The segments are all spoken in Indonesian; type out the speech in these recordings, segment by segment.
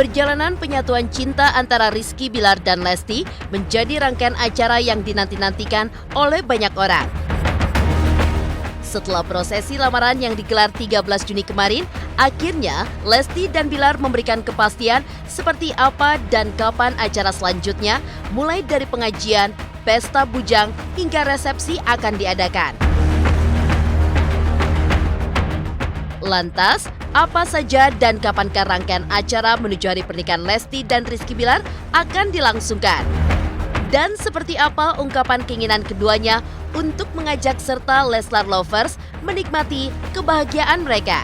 Perjalanan penyatuan cinta antara Rizky Bilar dan Lesti menjadi rangkaian acara yang dinanti-nantikan oleh banyak orang. Setelah prosesi lamaran yang digelar 13 Juni kemarin, akhirnya Lesti dan Bilar memberikan kepastian seperti apa dan kapan acara selanjutnya, mulai dari pengajian, pesta bujang, hingga resepsi akan diadakan. Lantas, apa saja dan kapankah rangkaian acara menuju hari pernikahan Lesti dan Rizky Bilar akan dilangsungkan? Dan seperti apa ungkapan keinginan keduanya untuk mengajak serta Leslar Lovers menikmati kebahagiaan mereka?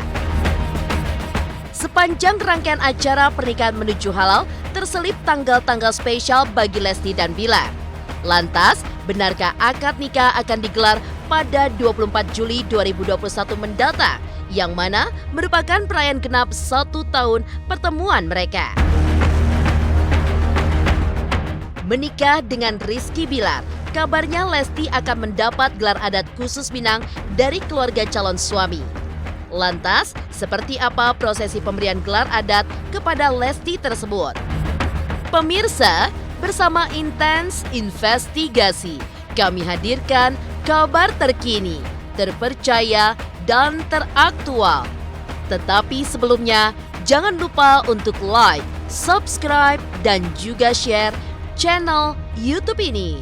Sepanjang rangkaian acara pernikahan menuju halal, terselip tanggal-tanggal spesial bagi Lesti dan Bilar. Lantas, benarkah akad nikah akan digelar pada 24 Juli 2021 mendatang, yang mana merupakan perayaan genap 1 tahun pertemuan mereka? Menikah dengan Rizky Bilar, kabarnya Lesti akan mendapat gelar adat khusus Minang dari keluarga calon suami. Lantas, seperti apa prosesi pemberian gelar adat kepada Lesti tersebut? Pemirsa, bersama Intens Investigasi, kami hadirkan kabar terkini, terpercaya, dan teraktual. Tetapi sebelumnya, jangan lupa untuk like, subscribe, dan juga share channel YouTube ini.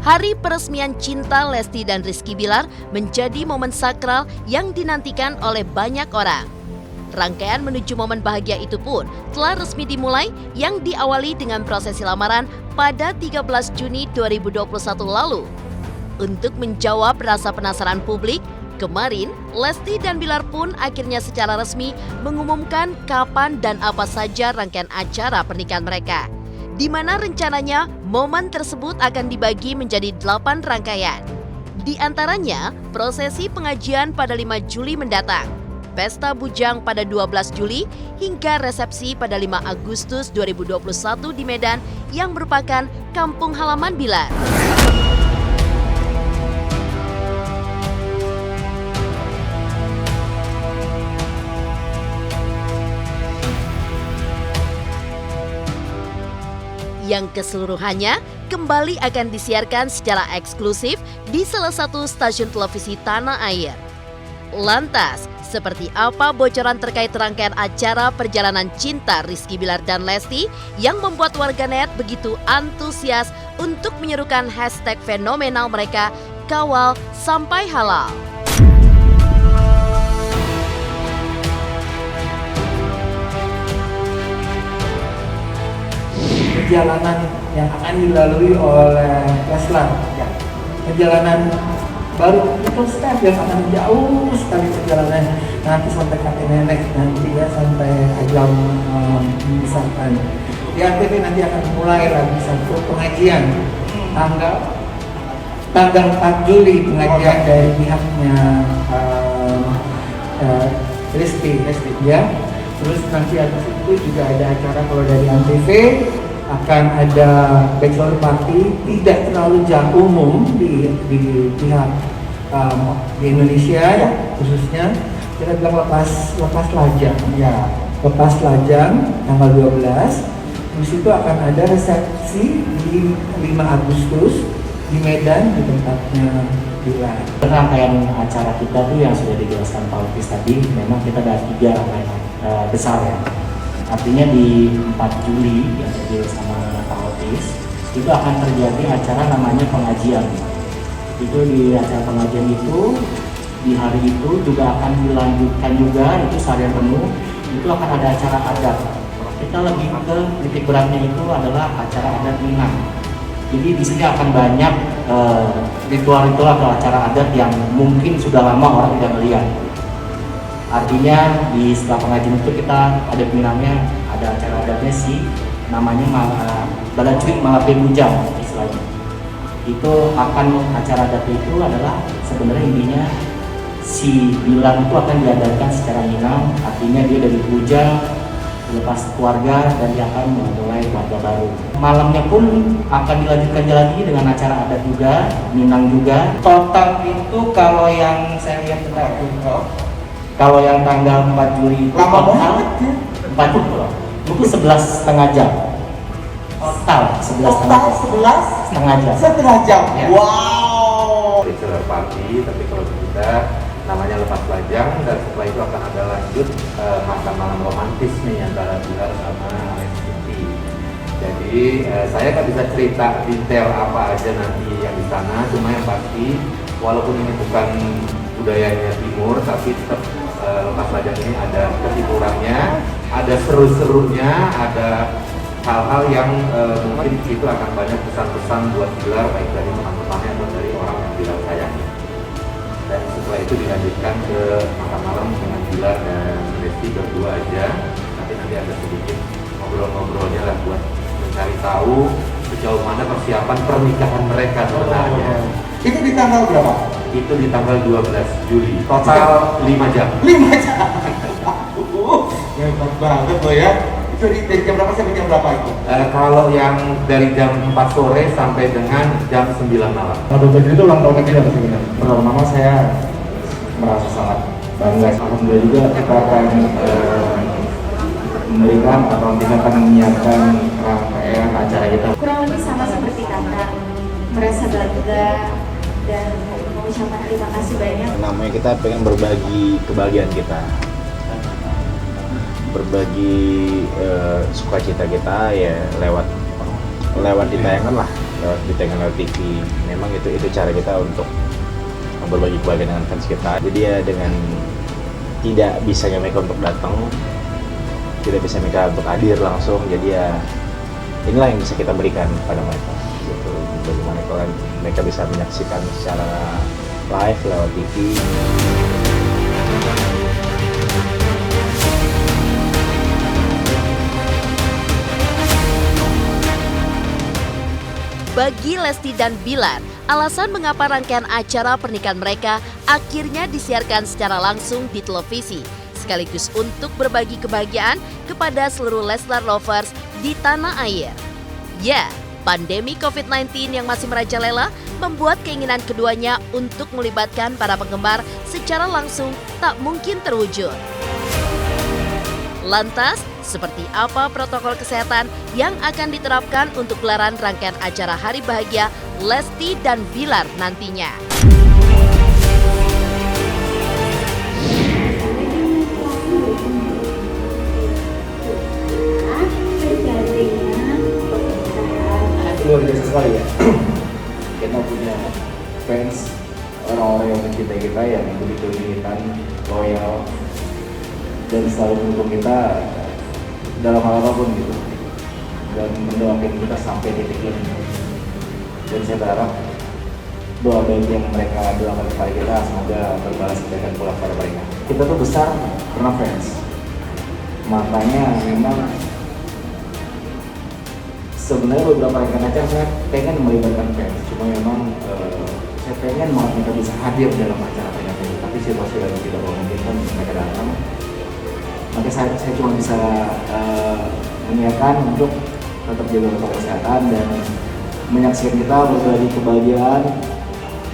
Hari peresmian cinta Lesti dan Rizky Bilar menjadi momen sakral yang dinantikan oleh banyak orang. Rangkaian menuju momen bahagia itu pun telah resmi dimulai, yang diawali dengan prosesi lamaran pada 13 Juni 2021 lalu. Untuk menjawab rasa penasaran publik, kemarin Lesti dan Bilar pun akhirnya secara resmi mengumumkan kapan dan apa saja rangkaian acara pernikahan mereka, di mana rencananya momen tersebut akan dibagi menjadi 8 rangkaian. Di antaranya, prosesi pengajian pada 5 Juli mendatang, pesta bujang pada 12 Juli, hingga resepsi pada 5 Agustus 2021 di Medan yang merupakan kampung halaman Bilar. Yang keseluruhannya kembali akan disiarkan secara eksklusif di salah satu stasiun televisi tanah air. Lantas, seperti apa bocoran terkait rangkaian acara perjalanan cinta Rizky Bilar dan Lesti yang membuat warganet begitu antusias untuk menyerukan hashtag fenomenal mereka, kawal sampai halal? Perjalanan yang akan dilalui oleh Leslar, ya. Perjalanan baru itu step yang akan jauh sekali perjalanan nanti sampai kakek nenek, nanti ya sampai ajang membesarkan. Di ATV nanti akan mulai lagi satu pengajian tanggal 4 Juli pengajian dari pihaknya Rizky ya. Terus nanti atas itu juga ada acara kalau dari ATV, akan ada bachelor party tidak terlalu jauh umum di pihak di Indonesia ya, khususnya kita bilang lepas lajang ya, lepas lajang tanggal 12. Terus itu akan ada resepsi di 5 Agustus di Medan di tempatnya Bilar. Rangkaian acara kita tuh yang sudah dijelaskan Pak Otis tadi, memang kita ada 3 rangkaian besar ya. Artinya di 4 Juli yang terjadi sama Pak Otis, itu akan terjadi acara namanya pengajian. Itu di acara pengajian itu, di hari itu juga akan dilanjutkan juga, itu seharian penuh, itu akan ada acara adat. Kita lebih ke titik beratnya itu adalah acara adat Minang. Jadi di sini akan banyak ritual-ritual atau acara adat yang mungkin sudah lama orang tidak melihat. Artinya di setelah pengajian itu kita ada peminatnya, ada acara adatnya sih, namanya Balacuit Malape Bujang istilahnya. Itu akan acara adat itu adalah sebenarnya intinya si Bilar itu akan diadakan secara Minang, artinya dia dari Bujang lepas keluarga dan dia akan memulai keluarga baru. Malamnya pun akan dilanjutkan lagi dengan acara adat juga, Minang juga. Total itu kalau yang saya lihat kalau yang tanggal 4 Juli itu Lama total banget ya. 4 Juli itu 11,5 jam. Total 11,5 Total jam. 11 setengah jam. jam. Ya. Wow. Bachelor party, tapi kalau kita namanya lepas lajang, dan setelah itu akan ada lanjut makan malam romantis nih antara Bilar sama Lesti. Jadi saya nggak bisa cerita detail apa aja nanti yang di sana, cuma yang pasti walaupun ini bukan budayanya Timur, tapi tetap lepas lajang ini ada kesiburannya, ada seru-serunya, ada hal-hal yang mungkin itu akan banyak pesan-pesan buat Bilar, baik dari teman-temannya atau dari orang yang Bilar sayangi. Dan setelah itu dilanjutkan ke makan malam dengan Bilar dan Lesti berdua aja. Nanti ada sedikit ngobrol-ngobrolnya lah buat mencari tahu sejauh mana persiapan pernikahan mereka sebenarnya. Itu di tanggal berapa? Itu di tanggal 12 Juli. Total 5 jam. 5 jam. Hebat banget loh ya. Itu dari jam berapa sampai jam berapa itu? Kalau yang dari jam 4 sore sampai dengan jam 9 malam. Kalau begitu itu ulang tahunnya kita sebenarnya. Pertama saya merasa sangat bangga. Alhamdulillah juga kita akan memberikan atau nanti akan menyiapkan rangkaian acara kita. Kurang lebih sama seperti kakak, merasa bangga dan mengucapkan terima kasih banyak. Namanya kita pengen berbagi kebahagiaan kita, berbagi sukacita kita ya lewat ditayangan lah, lewat TV. Memang itu cara kita untuk berbagi kebahagiaan dengan fans kita. Jadi ya dengan tidak bisanya mereka untuk datang, tidak bisa mereka untuk hadir langsung, jadi ya inilah yang bisa kita berikan pada mereka gitu. Bagaimana kalau mereka bisa menyaksikan secara live lewat TV. Bagi Lesti dan Bilar, alasan mengapa rangkaian acara pernikahan mereka akhirnya disiarkan secara langsung di televisi, sekaligus untuk berbagi kebahagiaan kepada seluruh Leslar lovers di tanah air. Ya, pandemi COVID-19 yang masih merajalela membuat keinginan keduanya untuk melibatkan para penggemar secara langsung tak mungkin terwujud. Lantas, seperti apa protokol kesehatan yang akan diterapkan untuk gelaran rangkaian acara Hari Bahagia Lesti dan Bilar nantinya? Luar biasa sekali ya. Kita punya fans, orang-orang yang mencintai kita, yang begitu militan, loyal, dan selalu mendukung kita dalam hal apapun gitu, dan mendoakan kita sampai titik ini. Dan saya berharap doa baik yang mereka doakan kepada kita semoga berbalas kebaikan pula pada mereka. Kita tuh besar karena fans, makanya memang sebenarnya beberapa rangkaian acara saya pengen melibatkan fans, cuma memang saya pengen banget mereka bisa hadir dalam acara ini, tapi situasi lagi tidak memungkinkan mereka datang. Maka saya cuma bisa mengingatkan untuk tetap jaga protokol kesehatan dan menyaksikan kita berbagi kebahagiaan,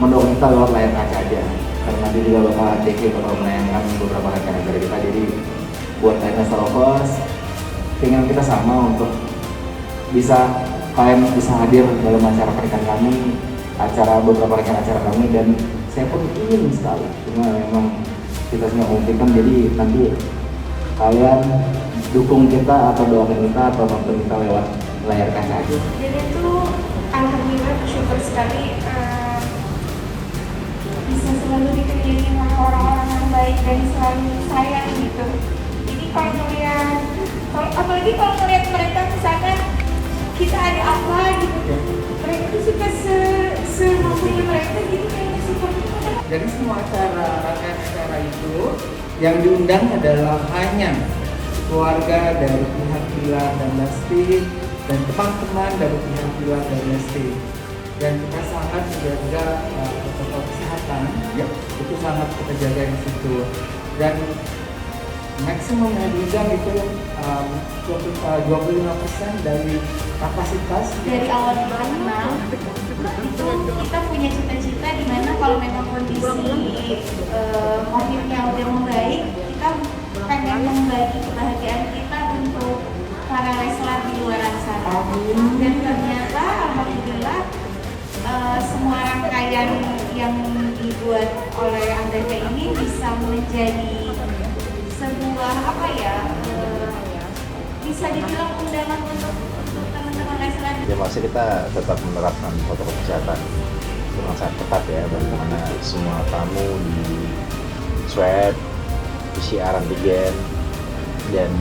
mendorong kita lewat layar kaca aja, karena dia juga bakal menayangkan beberapa rangkaian acara kita. Jadi buat Leslar lovers, keinginan kita sama untuk kalian bisa hadir dalam acara pernikahan kami, beberapa rangkaian acara kami, dan saya pun ingin sekali, cuma memang kita semua memungkinkan. Jadi nanti kalian dukung kita atau doakan kita atau nonton kita lewat layar kaca aja. Jadi itu alhamdulillah bersyukur sekali bisa selalu dikelilingi oleh orang-orang yang baik dan selalu sayang gitu. Jadi kalau ngeliat, apalagi kalau ngeliat mereka misalkan kita ada apa gitu, mereka tuh suka semampunya mereka gitu, kayaknya support kita. Jadi semua rangkaian acara itu Yang diundang adalah hanya keluarga dari pihak Bilar dan Lesti dan teman-teman dari pihak Bilar dan Lesti. Dan kita sangat menjaga protokol kesehatan, itu sangat kita jaga di situ. Dan maksimum yang diundang itu 25% dari kapasitas. Dari awal kita kenal itu kita punya cita-cita di mana kalau memang kondisi COVID-nya udah membaik, kita pengen membagi kebahagiaan kita untuk para wrestler di luar sana. Dan ternyata alhamdulillah semua rangkaian yang dibuat oleh Andrea ini bisa menjadi sebuah bisa dibilang undangan untuk teman-teman wrestler. Ya masih kita tetap menerapkan protokol kesehatan dengan sangat ketat ya, bagaimana semua tamu di swab, PCR antigen, dan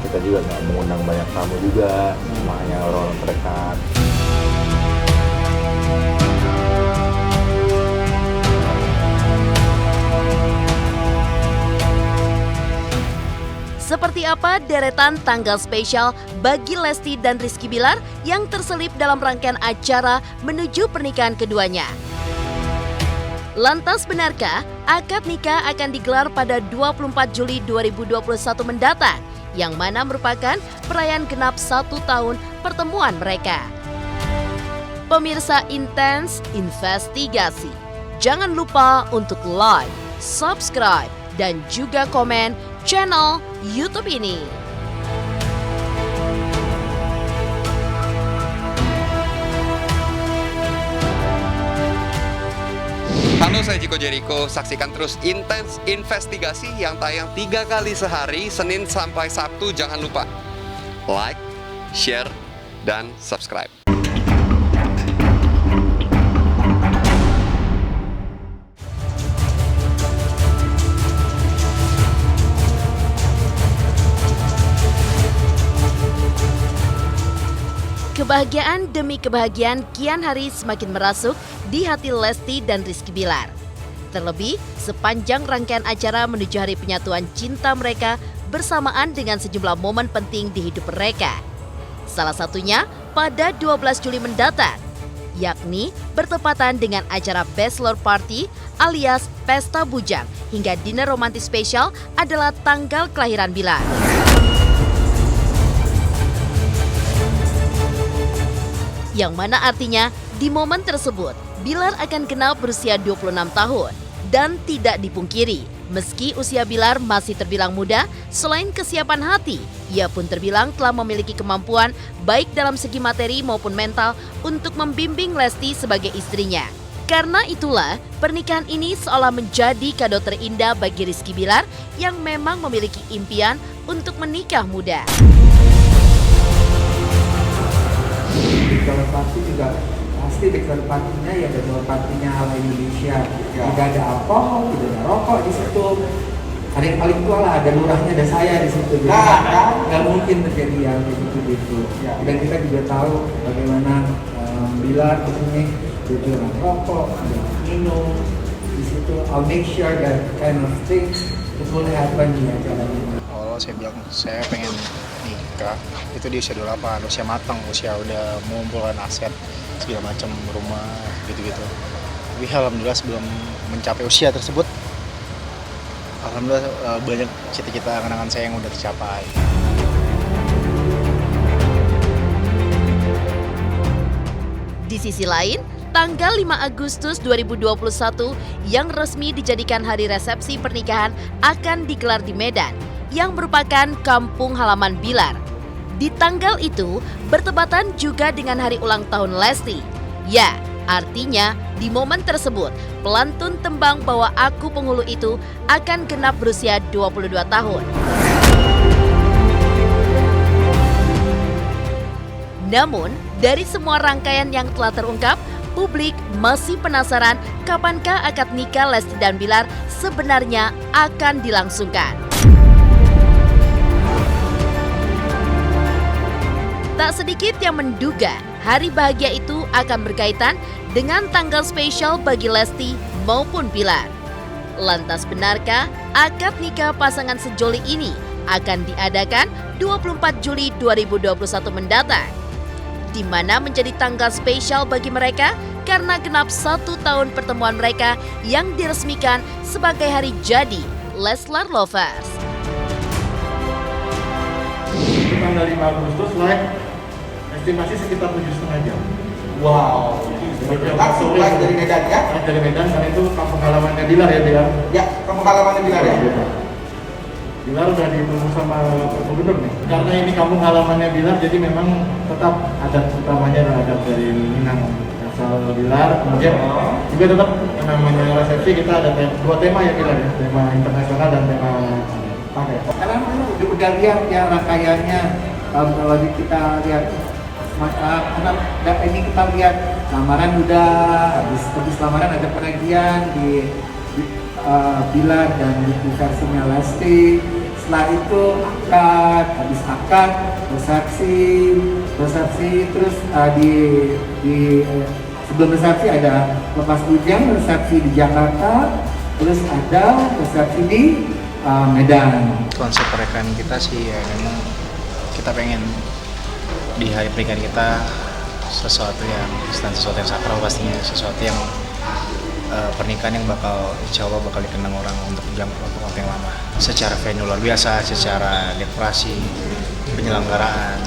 kita juga nggak mengundang banyak tamu juga, cuma hanya orang-orang terdekat. Seperti apa deretan tanggal spesial bagi Lesti dan Rizky Bilar yang terselip dalam rangkaian acara menuju pernikahan keduanya? Lantas benarkah akad nikah akan digelar pada 24 Juli 2021 mendatang, yang mana merupakan perayaan genap 1 tahun pertemuan mereka? Pemirsa Intens Investigasi, jangan lupa untuk like, subscribe, dan juga komen channel YouTube ini. Halo, saya Jiko Jericho. Saksikan terus Intens Investigasi yang tayang 3 kali sehari, Senin sampai Sabtu. Jangan lupa like, share, dan subscribe. Kebahagiaan demi kebahagiaan kian hari semakin merasuk di hati Lesti dan Rizky Bilar. Terlebih, sepanjang rangkaian acara menuju hari penyatuan cinta mereka bersamaan dengan sejumlah momen penting di hidup mereka. Salah satunya pada 12 Juli mendatang, yakni bertepatan dengan acara Bachelor Party alias Pesta Bujang hingga dinner romantis spesial adalah tanggal kelahiran Bilar. Yang mana artinya di momen tersebut Bilar akan genap berusia 26 tahun. Dan tidak dipungkiri, meski usia Bilar masih terbilang muda, selain kesiapan hati, ia pun terbilang telah memiliki kemampuan baik dalam segi materi maupun mental untuk membimbing Lesti sebagai istrinya. Karena itulah, pernikahan ini seolah menjadi kado terindah bagi Rizky Bilar yang memang memiliki impian untuk menikah muda. Bachelor party juga pasti bachelor partinya ya bachelor partinya ala Indonesia. Tidak ada alkohol, tidak ada rokok di situ. Ada yang paling tua lah, ada lurahnya, ada saya di situ. Jadi nggak mungkin terjadi yang begitu. Dan kita juga tahu bagaimana Bilar ini tujuan rokok, ada minum di situ. I'll make sure that kind of things it will happen di acara ini. Saya bilang saya pengen nikah itu di usia 28, usia matang, usia udah mengumpulkan aset segala macam, rumah gitu-gitu. Tapi alhamdulillah sebelum mencapai usia tersebut, alhamdulillah banyak cita-cita angan-angan saya yang udah tercapai. Di sisi lain, tanggal 5 Agustus 2021 yang resmi dijadikan hari resepsi pernikahan akan digelar di Medan, yang merupakan kampung halaman Bilar. Di tanggal itu bertepatan juga dengan hari ulang tahun Lesti. Ya, artinya di momen tersebut pelantun tembang Bahwa Aku Penghulu itu akan genap berusia 22 tahun. Namun, dari semua rangkaian yang telah terungkap, publik masih penasaran kapankah akad nikah Lesti dan Bilar sebenarnya akan dilangsungkan. Tak sedikit yang menduga hari bahagia itu akan berkaitan dengan tanggal spesial bagi Lesti maupun Bilar. Lantas benarkah akad nikah pasangan sejoli ini akan diadakan 24 Juli 2021 mendatang? Di mana menjadi tanggal spesial bagi mereka karena genap 1 tahun pertemuan mereka yang diresmikan sebagai hari jadi Leslar Lovers. Tanggal 5 Agustus live estimasi sekitar 7,5 jam. Wow. Langsung live dari Medan ya? Dari Medan, karena itu kampung halamannya Bilar ya, Bilar? Ya, kampung halamannya Bilar ya? Bilar udah ditunggu sama Pak Gubernur nih. Karena ini kampung halamannya Bilar, jadi memang tetap adat utamanya adalah adat dari Minang asal Bilar. Kemudian juga tetap namanya resepsi kita ada 2 tema ya Bilar ya, tema internasional dan tema pakai. Karena udah lihat ya rangkaiannya, kalau kita lihat ini kita lihat lamaran udah habis lamaran ada pengajian di Bilar dan di versinya Lesti. Setelah itu akad, habis akad resepsi terus sebelum resepsi ada lepas bujang, resepsi di Jakarta, terus ada resepsi di Medan. Konsep pernikahan kita sih ya memang kita pengen di hari pernikahan kita sesuatu yang sakral, pastinya sesuatu yang pernikahan yang insya Allah bakal dikenang orang untuk waktu yang lama. Secara venue luar biasa, secara dekorasi, penyelenggaraan,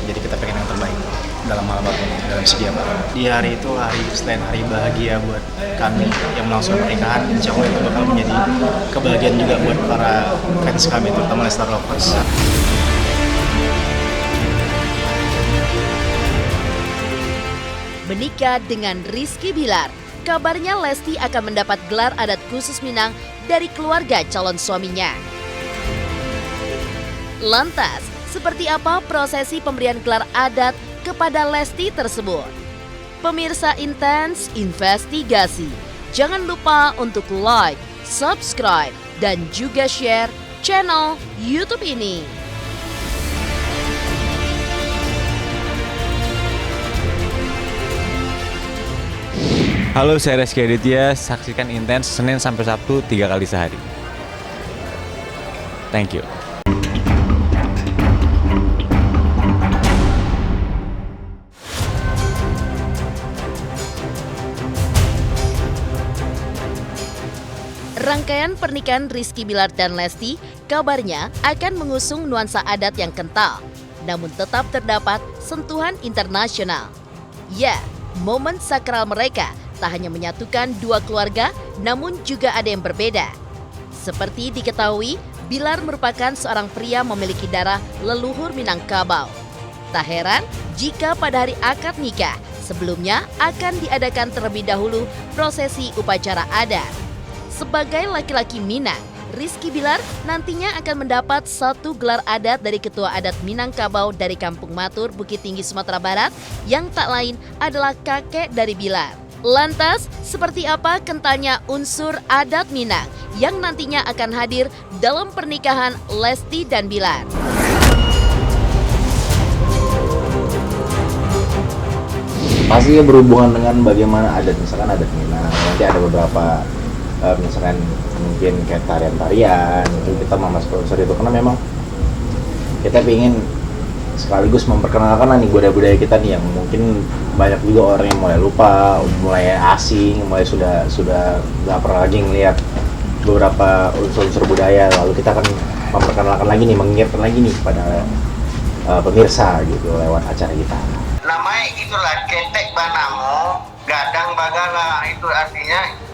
jadi kita pengen yang terbaik dalam hal apapun, dalam segi apapun. Di hari itu, selain hari bahagia buat kami yang melangsungkan pernikahan, insya Allah itu bakal menjadi kebahagiaan juga buat para fans kami, terutama Leslar Lovers. Menikah dengan Rizky Bilar, kabarnya Lesti akan mendapat gelar adat khusus Minang dari keluarga calon suaminya. Lantas, seperti apa prosesi pemberian gelar adat kepada Lesti tersebut? Pemirsa Intens Investigasi, jangan lupa untuk like, subscribe, dan juga share channel YouTube ini. Halo, saya Reski Aditya. Saksikan Intens Senin sampai Sabtu 3 kali sehari. Thank you. Rangkaian pernikahan Rizky Bilar dan Lesti kabarnya akan mengusung nuansa adat yang kental, namun tetap terdapat sentuhan internasional. Ya, momen sakral mereka tak hanya menyatukan 2 keluarga, namun juga ada yang berbeda. Seperti diketahui, Bilar merupakan seorang pria memiliki darah leluhur Minangkabau. Tak heran jika pada hari akad nikah, sebelumnya akan diadakan terlebih dahulu prosesi upacara adat. Sebagai laki-laki Minang, Rizky Bilar nantinya akan mendapat 1 gelar adat dari Ketua Adat Minangkabau dari Kampung Matur, Bukit Tinggi, Sumatera Barat, yang tak lain adalah kakek dari Bilar. Lantas, seperti apa kentalnya unsur adat Minang yang nantinya akan hadir dalam pernikahan Lesti dan Bilar? Pastinya berhubungan dengan bagaimana adat, misalkan adat Minang. Nanti ada beberapa misalkan mungkin kayak tarian-tarian, itu kita memasuk unsur itu karena memang kita ingin sekaligus memperkenalkan nih budaya-budaya kita nih yang mungkin banyak juga orang yang mulai lupa, mulai asing, mulai sudah nggak pernah lagi ngelihat beberapa unsur-unsur budaya. Lalu kita akan memperkenalkan lagi nih, mengingatkan lagi nih pada pemirsa gitu lewat acara kita. Namanya itulah ketek banamu, gadang bagala, itu artinya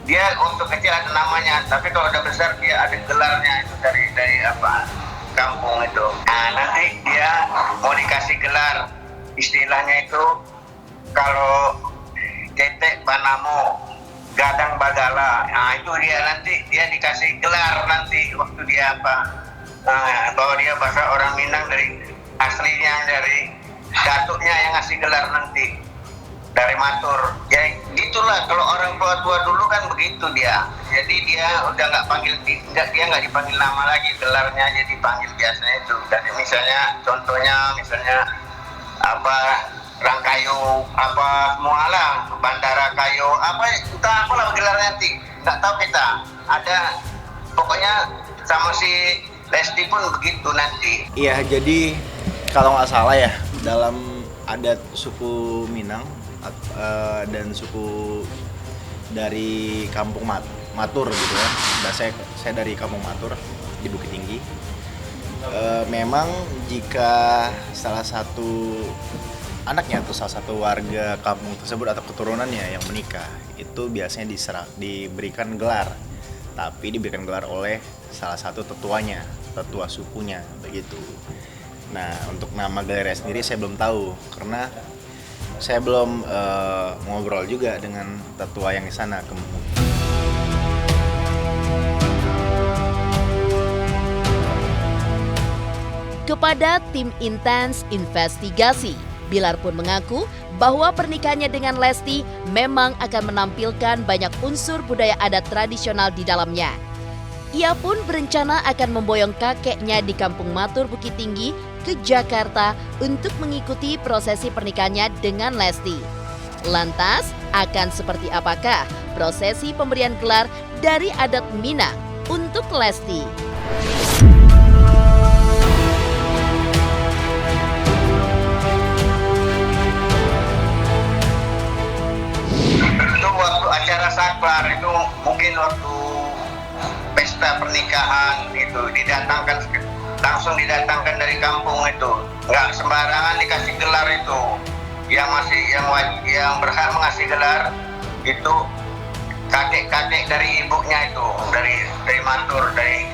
dia untuk kecil ada namanya, tapi kalau udah besar dia ada gelarnya, itu dari apa? Kampung itu. Nah, nanti dia mau dikasih gelar, istilahnya itu kalau ketek panamu, gadang bagala. Nah, itu dia nanti dia dikasih gelar nanti waktu dia apa? Bahwa dia bahasa orang Minang dari aslinya, dari datuknya yang ngasih gelar nanti dari Matur. Ya gitulah, kalau orang tua dulu kan begitu dia. Jadi dia udah dia nggak dipanggil nama lagi, gelarnya aja dipanggil biasanya itu. Jadi misalnya contohnya apa Rangkayo apa semua lah, Bandara Kayo apa entah apalah gelarnya nanti, nggak tahu kita. Ada pokoknya sama si Lesti pun begitu nanti. Iya, jadi kalau nggak salah ya, dalam adat suku Minang dan suku dari kampung Matur gitu ya. Dan saya dari kampung Matur di Bukit Tinggi. Memang jika salah satu anaknya atau salah satu warga kampung tersebut atau keturunannya yang menikah, itu biasanya diberikan gelar. Tapi diberikan gelar oleh salah satu tetuanya, tetua sukunya begitu. Nah, untuk nama gelarnya sendiri saya belum tahu karena saya belum ngobrol juga dengan tetua yang di sana. Kepada tim Intens Investigasi, Bilar pun mengaku bahwa pernikahannya dengan Lesti memang akan menampilkan banyak unsur budaya adat tradisional di dalamnya. Ia pun berencana akan memboyong kakeknya di Kampung Matur Bukit Tinggi ke Jakarta untuk mengikuti prosesi pernikahannya dengan Lesti. Lantas, akan seperti apakah prosesi pemberian gelar dari adat Minang untuk Lesti? Itu waktu acara saklar itu mungkin waktu pesta pernikahan itu langsung didatangkan dari kampung itu, nggak sembarangan dikasih gelar itu. Yang berhak mengasih gelar itu kakek-kakek dari ibunya itu, dari Matur, dari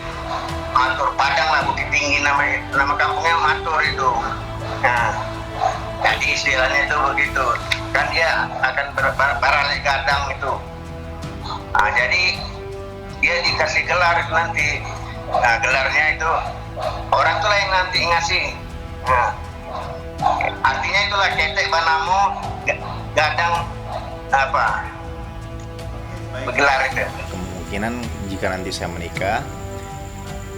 Matur Padang lah, Bukit Tinggi nama kampungnya Matur itu. Nah, jadi istilahnya itu begitu. Kan dia akan barale gadang itu. Nah, jadi dia dikasih gelar itu nanti. Nah, gelarnya itu orang itulah yang nanti ngasih. Nah, artinya itulah ketek banamo gadang apa bergelar itu. Kemungkinan jika nanti saya menikah,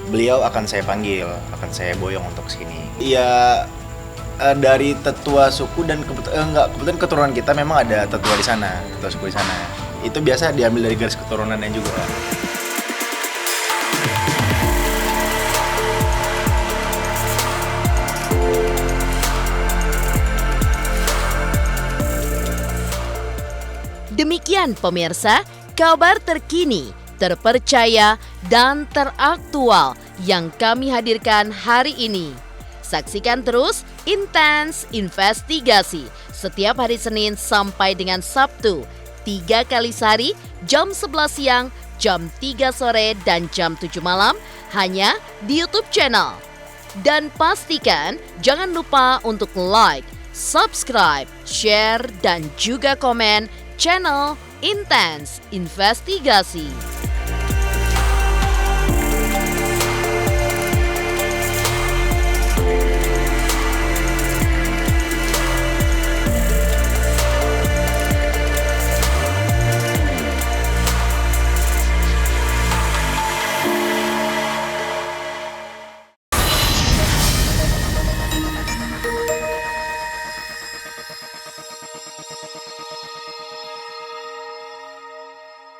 beliau akan saya panggil, akan saya boyong untuk sini. Iya, dari tetua suku dan kebetulan keturunan kita memang ada tetua di sana, tetua suku di sana. Itu biasa diambil dari garis keturunannya juga. Demikian pemirsa, kabar terkini, terpercaya, dan teraktual yang kami hadirkan hari ini. Saksikan terus Intens Investigasi setiap hari Senin sampai dengan Sabtu, 3 kali sehari, jam 11 siang, jam 3 sore, dan jam 7 malam, hanya di YouTube channel. Dan pastikan jangan lupa untuk like, subscribe, share, dan juga komen channel Intens Investigasi.